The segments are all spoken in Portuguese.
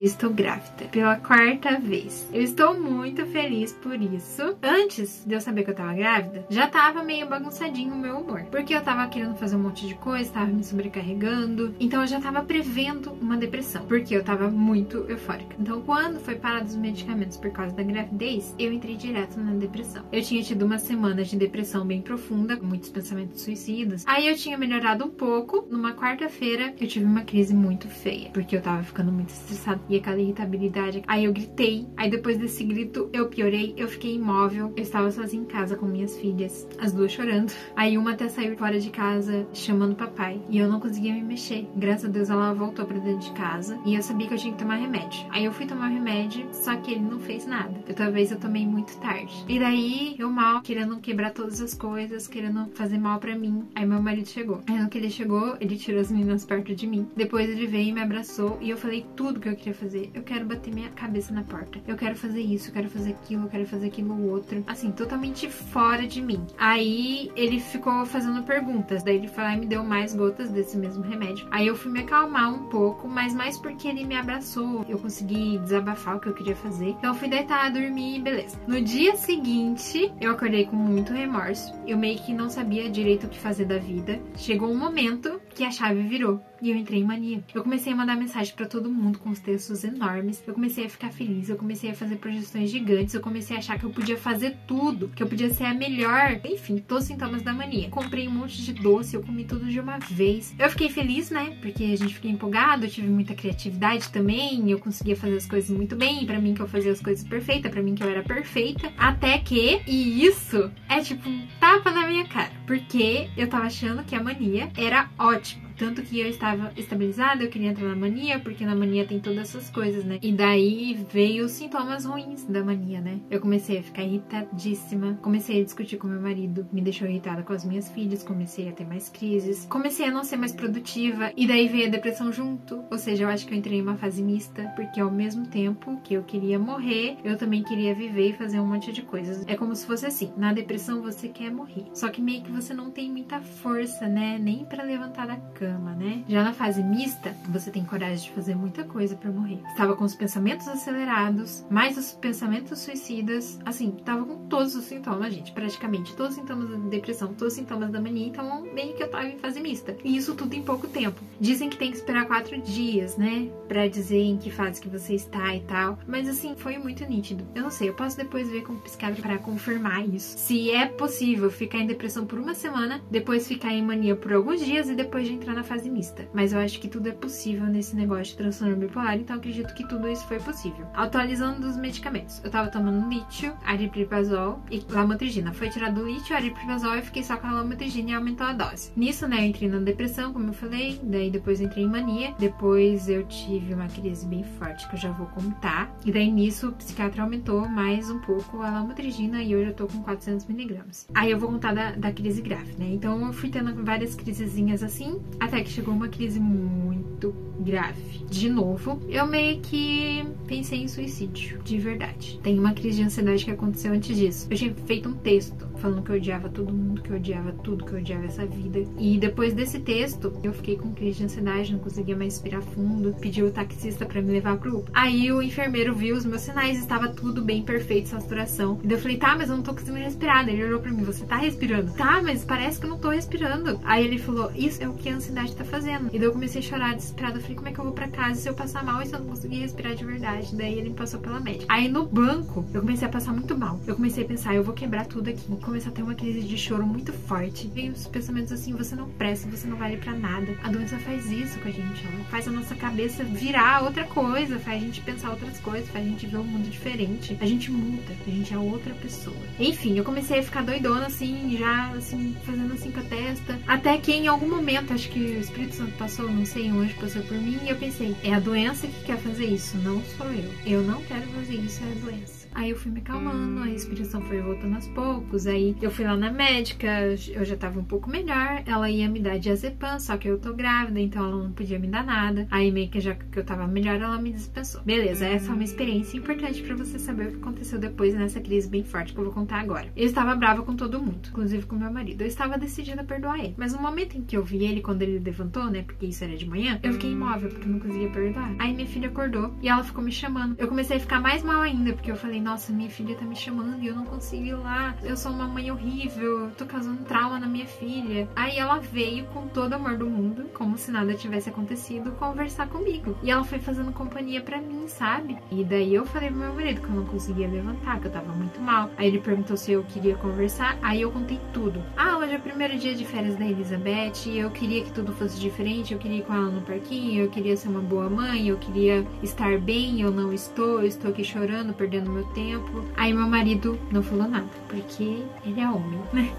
Estou grávida pela 4ª vez. Eu estou muito feliz por isso. Antes de eu saber que eu tava grávida, já tava meio bagunçadinho o meu humor. Porque eu tava querendo fazer um monte de coisa, tava me sobrecarregando. Então eu já tava prevendo uma depressão, porque eu tava muito eufórica. Então quando foi parado os medicamentos por causa da gravidez, eu entrei direto na depressão. Eu tinha tido uma semana de depressão bem profunda, com muitos pensamentos suicidas. Aí eu tinha melhorado um pouco. Numa quarta-feira eu tive uma crise muito feia, porque eu tava ficando muito estressada. E aquela irritabilidade. Aí eu gritei. Aí depois desse grito eu piorei. Eu fiquei imóvel. Eu estava sozinha em casa com minhas filhas, as duas chorando. Aí uma até saiu fora de casa chamando o papai. E eu não conseguia me mexer. Graças a Deus ela voltou pra dentro de casa. E eu sabia que eu tinha que tomar remédio. Aí eu fui tomar o remédio, só que ele não fez nada. Talvez eu tomei muito tarde. E daí eu mal, querendo quebrar todas as coisas, querendo fazer mal pra mim. Aí meu marido chegou. Aí no que ele chegou, ele tirou as meninas perto de mim. Depois ele veio e me abraçou. E eu falei tudo que eu queria fazer. Eu quero bater minha cabeça na porta. Eu quero fazer isso, eu quero fazer aquilo, eu quero fazer aquilo outro. Assim, totalmente fora de mim. Aí ele ficou fazendo perguntas. Daí ele foi lá e me deu mais gotas desse mesmo remédio. Aí eu fui me acalmar um pouco, mas mais porque ele me abraçou. Eu consegui desabafar o que eu queria fazer. Então eu fui deitar, dormir e beleza. No dia seguinte, eu acordei com muito remorso. Eu meio que não sabia direito o que fazer da vida. Chegou um momento que a chave virou. E eu entrei em mania. Eu comecei a mandar mensagem pra todo mundo com os textos enormes. Eu comecei a ficar feliz. Eu comecei a fazer projeções gigantes. Eu comecei a achar que eu podia fazer tudo. Que eu podia ser a melhor. Enfim, todos os sintomas da mania. Comprei um monte de doce. Eu comi tudo de uma vez. Eu fiquei feliz, né? Porque a gente fica empolgado. Eu tive muita criatividade também. Eu conseguia fazer as coisas muito bem. Pra mim que eu fazia as coisas perfeitas. Pra mim que eu era perfeita. Até que... E isso é tipo um tapa na minha cara. Porque eu tava achando que a mania era ótima. Tanto que eu estava estabilizada, eu queria entrar na mania, porque na mania tem todas essas coisas, né? E daí veio os sintomas ruins da mania, né? Eu comecei a ficar irritadíssima, comecei a discutir com meu marido, me deixou irritada com as minhas filhas, comecei a ter mais crises, comecei a não ser mais produtiva, e daí veio a depressão junto. Ou seja, eu acho que eu entrei em uma fase mista, porque ao mesmo tempo que eu queria morrer, eu também queria viver e fazer um monte de coisas. É como se fosse assim, na depressão você quer morrer, só que meio que você não tem muita força, né? Nem pra levantar da cama. Né? Já na fase mista, você tem coragem de fazer muita coisa pra morrer. Estava com os pensamentos acelerados, mais os pensamentos suicidas, assim, tava com todos os sintomas, gente, praticamente todos os sintomas da depressão, todos os sintomas da mania, então meio que eu tava em fase mista. E isso tudo em pouco tempo. Dizem que tem que esperar 4 dias, né, pra dizer em que fase que você está e tal, mas assim, foi muito nítido. Eu não sei, eu posso depois ver com o psiquiatra pra confirmar isso. Se é possível ficar em depressão por uma semana, depois ficar em mania por alguns dias e depois de entrar na fase mista. Mas eu acho que tudo é possível nesse negócio de transtorno bipolar, então acredito que tudo isso foi possível. Atualizando dos medicamentos. Eu tava tomando lítio, aripiprazol e lamotrigina. Foi tirado o lítio, aripiprazol e fiquei só com a lamotrigina e aumentou a dose. Nisso, né, eu entrei na depressão, como eu falei, daí depois eu entrei em mania, depois eu tive uma crise bem forte que eu já vou contar, e daí nisso o psiquiatra aumentou mais um pouco a lamotrigina e hoje eu tô com 400 mg. Aí eu vou contar da crise grave, né? Então eu fui tendo várias crisezinhas assim, até que chegou uma crise muito grave. De novo, eu meio que pensei em suicídio, de verdade. Tem uma crise de ansiedade que aconteceu antes disso. Eu tinha feito um texto falando que eu odiava todo mundo, que eu odiava tudo, que eu odiava essa vida. E depois desse texto, eu fiquei com crise de ansiedade, não conseguia mais respirar fundo, pedi o taxista pra me levar pro UPA. Aí o enfermeiro viu os meus sinais, estava tudo bem, perfeito, saturação. E daí eu falei, tá, mas eu não tô conseguindo respirar. Daí ele olhou pra mim, você tá respirando? Tá, mas parece que eu não tô respirando. Aí ele falou, isso é o que a ansiedade tá fazendo. E daí eu comecei a chorar desesperada. Eu falei, como é que eu vou pra casa se eu passar mal e se eu não conseguir respirar de verdade? Daí ele me passou pela médica. Aí no banco, eu comecei a passar muito mal. Eu comecei a pensar, eu vou quebrar tudo aqui. Comecei a ter uma crise de choro muito forte. Veio os pensamentos assim, você não presta, você não vale pra nada. A doença faz isso com a gente, ela faz a nossa cabeça virar outra coisa, faz a gente pensar outras coisas, faz a gente ver um mundo diferente. A gente muda, a gente é outra pessoa. Enfim, eu comecei a ficar doidona assim, já assim, fazendo assim com a testa. Até que em algum momento, acho que o Espírito Santo passou, não sei, um anjo passou por mim e eu pensei, é a doença que quer fazer isso, não sou eu. Eu não quero fazer isso, é a doença. Aí eu fui me acalmando, a respiração foi voltando aos poucos, aí eu fui lá na médica, eu já tava um pouco melhor, ela ia me dar diazepam, só que eu tô grávida, então ela não podia me dar nada. Aí meio que já que eu tava melhor, ela me dispensou. Beleza, essa é uma experiência importante pra você saber o que aconteceu depois nessa crise bem forte que eu vou contar agora. Eu estava brava com todo mundo, inclusive com meu marido. Eu estava decidida a perdoar ele. Mas no momento em que eu vi ele, quando ele ele levantou, né, porque isso era de manhã, eu fiquei imóvel, porque eu não conseguia perdoar. Aí minha filha acordou e ela ficou me chamando. Eu comecei a ficar mais mal ainda, porque eu falei, nossa, minha filha tá me chamando e eu não consigo ir lá. Eu sou uma mãe horrível, eu tô causando trauma na minha filha. Aí ela veio com todo o amor do mundo, como se nada tivesse acontecido, conversar comigo. E ela foi fazendo companhia pra mim, sabe? E daí eu falei pro meu marido que eu não conseguia levantar, que eu tava muito mal. Aí ele perguntou se eu queria conversar, aí eu contei tudo. Ah, hoje é o primeiro dia de férias da Elizabeth, eu queria que tudo fosse diferente, eu queria ir com ela no parquinho, eu queria ser uma boa mãe, eu queria estar bem, eu não estou, eu estou aqui chorando, perdendo meu tempo. Aí meu marido não falou nada, porque ele é homem, né?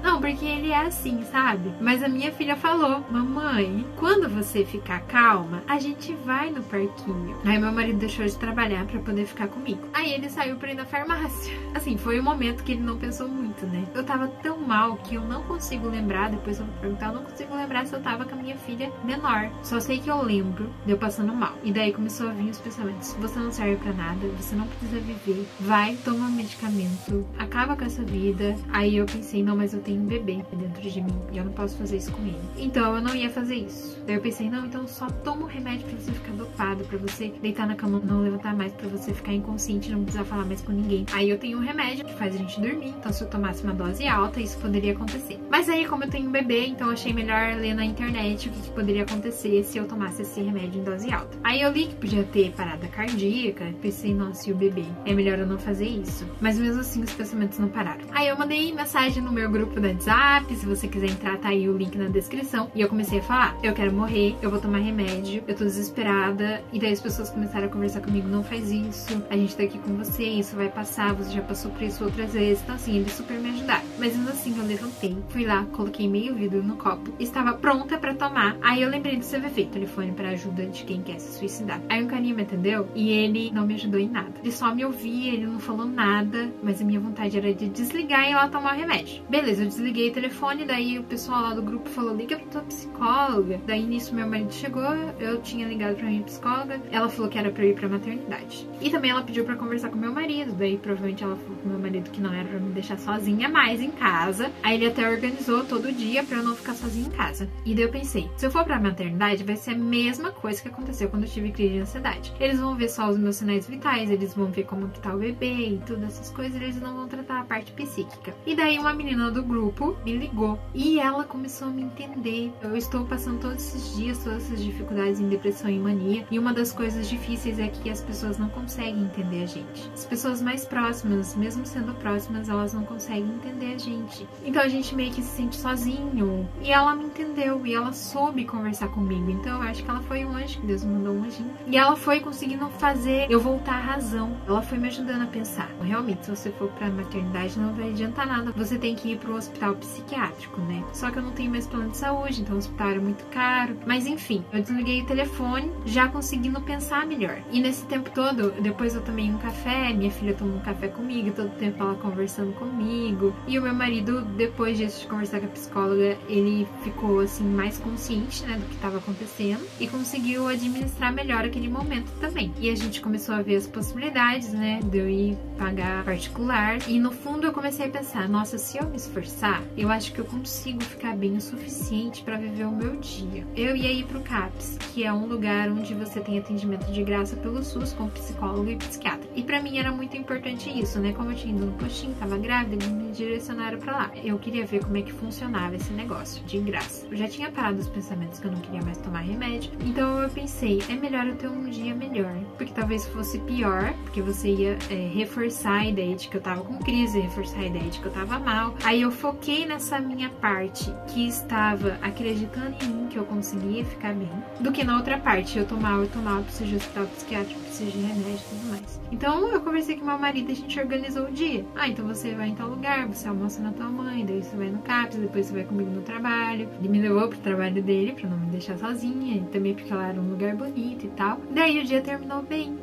Não, porque ele é assim, sabe? Mas a minha filha falou, mamãe, quando você ficar calma, a gente vai no parquinho. Aí meu marido deixou de trabalhar pra poder ficar comigo. Aí ele saiu pra ir na farmácia. Assim, foi um momento que ele não pensou muito, né? Eu tava tão mal que eu não consigo lembrar, depois eu vou perguntar, eu não consigo lembrar se eu tava com a minha filha menor. Só sei que eu lembro de eu passando mal. E daí começou a vir os pensamentos, você não serve pra nada, você não precisa viver, vai, toma um medicamento, acaba com essa vida. Aí eu pensei, não, mas eu tenho um bebê dentro de mim e eu não posso fazer isso com ele. Então eu não ia fazer isso. Daí eu pensei, não, então só toma um remédio pra você ficar dopado, pra você deitar na cama, não levantar mais, pra você ficar inconsciente, não precisar falar mais com ninguém. Aí eu tenho um remédio que faz a gente dormir, então se eu tomasse uma dose alta, isso poderia acontecer. Mas aí, como eu tenho um bebê, então eu achei melhor ler na internet o que poderia acontecer se eu tomasse esse remédio em dose alta. Aí eu li que podia ter parada cardíaca, pensei, nossa, e o bebê? É melhor eu não fazer isso. Mas mesmo assim, os pensamentos não pararam. Aí eu mandei mensagem no meu grupo da WhatsApp, se você quiser entrar, tá aí o link na descrição. E eu comecei a falar, eu quero morrer, eu vou tomar remédio, eu tô desesperada. E daí as pessoas começaram a conversar comigo, não faz isso, a gente tá aqui com você, isso vai passar, você já passou por isso outras vezes. Então assim, eles super me ajudaram. Mas mesmo assim, eu levantei, fui lá, coloquei meio vidro no copo, estava pronta pra tomar. Aí eu lembrei do CVV, telefone pra ajuda de quem quer se suicidar. Aí um carinha me atendeu e ele não me ajudou em nada. Ele só me ouvia, ele não falou nada, mas a minha vontade era de desligar e ir lá tomar o remédio. Beleza, eu desliguei o telefone, daí o pessoal lá do grupo falou, liga pra tua psicóloga. Daí nisso meu marido chegou, eu tinha ligado pra minha psicóloga, ela falou que era pra eu ir pra maternidade. E também ela pediu pra conversar com meu marido, daí provavelmente ela falou com meu marido que não era pra me deixar sozinha mais em casa. Aí ele até organizou todo dia pra eu não ficar sozinha em casa. E daí eu pensei, se eu for pra maternidade vai ser a mesma coisa que aconteceu quando eu tive crise de ansiedade. Eles vão ver só os meus sinais vitais, eles vão ver como que tá o bebê e todas essas coisas, eles não vão tratar a parte psíquica. E daí uma menina do grupo me ligou e ela começou a me entender. Eu estou passando todos esses dias, todas essas dificuldades em depressão e mania, e uma das coisas difíceis é que as pessoas não conseguem entender a gente. As pessoas mais próximas, mesmo sendo próximas, elas não conseguem entender a gente. Então a gente meio que se sente sozinho. E ela me entendeu e ela soube conversar comigo. Então eu acho que ela foi um anjo, que Deus me mandou um anjinho. E ela foi conseguindo fazer eu voltar à razão. Ela foi me ajudando a pensar. Realmente, se você for pra maternidade, não vai adiantar nada. Você tem que ir pro hospital psiquiátrico, né? Só que eu não tenho mais plano de saúde, então o hospital era muito caro. Mas enfim, eu desliguei o telefone, já conseguindo pensar melhor. E nesse tempo todo, depois eu tomei um café, minha filha tomou um café comigo, todo tempo ela conversando comigo. E o meu marido, depois disso de conversar com a psicóloga, ele ficou assim mais consciente, né, do que estava acontecendo e conseguiu administrar melhor aquele momento também. E a gente começou a ver as possibilidades, né, de eu ir pagar particular. E no fundo eu comecei a pensar, nossa, se eu me esforçar, eu acho que eu consigo ficar bem o suficiente para viver o meu dia. Eu ia ir pro CAPS, que é um lugar onde você tem atendimento de graça pelo SUS com psicólogo e psiquiatra. E pra mim era muito importante isso, né? Como eu tinha ido no postinho, tava grávida, eles me direcionaram pra lá. Eu queria ver como é que funcionava esse negócio, de graça. Eu já tinha parado os pensamentos que eu não queria mais tomar remédio. Então eu pensei, é melhor eu ter um dia melhor. Porque talvez fosse pior, porque você ia reforçar a ideia de que eu tava com crise, reforçar a ideia de que eu tava mal. Aí eu foquei nessa minha parte que estava acreditando em mim, que eu conseguia ficar bem, do que na outra parte, eu tô mal, preciso de hospital psiquiátrico, preciso de remédio e tudo mais. Então eu conversei com meu marido e a gente organizou o dia. Ah, então você vai em tal lugar, você almoça na tua mãe, daí você vai no CAPS, depois você vai comigo no trabalho. Ele me levou pro trabalho dele pra não me deixar sozinha, e também porque lá era um lugar bonito e tal. Daí o dia terminou bem.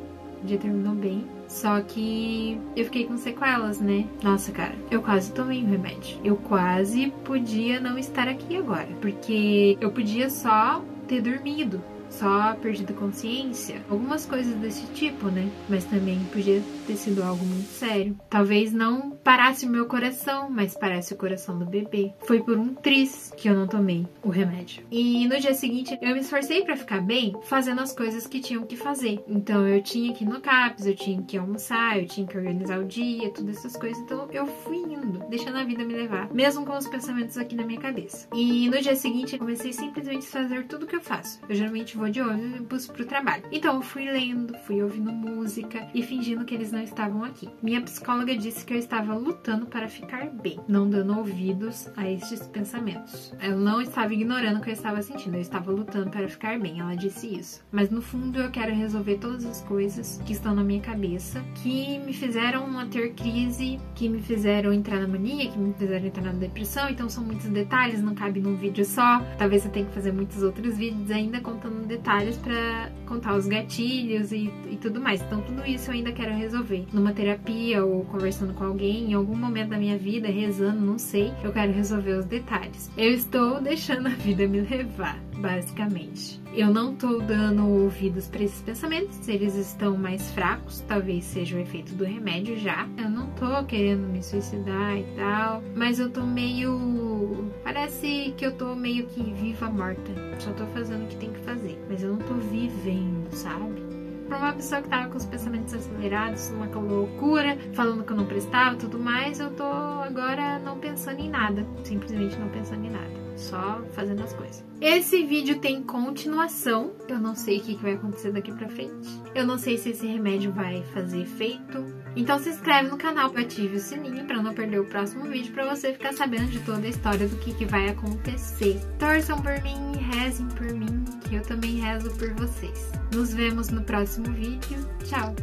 Só que eu fiquei com sequelas, né? Nossa, cara, eu quase tomei um remédio. Eu quase podia não estar aqui agora, porque eu podia só ter dormido. só perdida consciência, algumas coisas desse tipo, né? Mas também podia ter sido algo muito sério. Talvez não parasse o meu coração, mas parasse o coração do bebê. Foi por um triz que eu não tomei o remédio. E no dia seguinte eu me esforcei pra ficar bem, fazendo as coisas que tinham que fazer. Então eu tinha que ir no CAPS, eu tinha que almoçar, eu tinha que organizar o dia, todas essas coisas. Então eu fui indo, deixando a vida me levar, mesmo com os pensamentos aqui na minha cabeça. E no dia seguinte eu comecei simplesmente a fazer tudo que eu faço. Eu geralmente vou de ônibus pro trabalho. Então eu fui lendo, fui ouvindo música e fingindo que eles não estavam aqui. Minha psicóloga disse que eu estava lutando para ficar bem, não dando ouvidos a estes pensamentos. Eu não estava ignorando o que eu estava sentindo, eu estava lutando para ficar bem, ela disse isso. Mas no fundo eu quero resolver todas as coisas que estão na minha cabeça, que me fizeram a ter crise, que me fizeram entrar na mania, que me fizeram entrar na depressão. Então são muitos detalhes, não cabe num vídeo só. Talvez eu tenha que fazer muitos outros vídeos ainda contando detalhes para contar os gatilhos e tudo mais. Então tudo isso eu ainda quero resolver numa terapia ou conversando com alguém em algum momento da minha vida, rezando, não sei. Eu quero resolver os detalhes. Eu estou deixando a vida me levar, basicamente. Eu não tô dando ouvidos para esses pensamentos, eles estão mais fracos, talvez seja o efeito do remédio já. Eu não tô querendo me suicidar e tal, mas eu tô meio... Parece que eu tô meio que viva morta. Só tô fazendo o que tem que fazer, mas eu não tô vivendo, sabe? Pra uma pessoa que tava com os pensamentos acelerados, uma loucura, falando que eu não prestava e tudo mais, eu tô agora não pensando em nada. Simplesmente não pensando em nada. Só fazendo as coisas. Esse vídeo tem continuação. Eu não sei o que vai acontecer daqui pra frente. Eu não sei se esse remédio vai fazer efeito. Então se inscreve no canal e ative o sininho pra não perder o próximo vídeo, pra você ficar sabendo de toda a história do que vai acontecer. Torçam por mim, rezem por mim, que eu também rezo por vocês. Nos vemos no próximo vídeo. Tchau!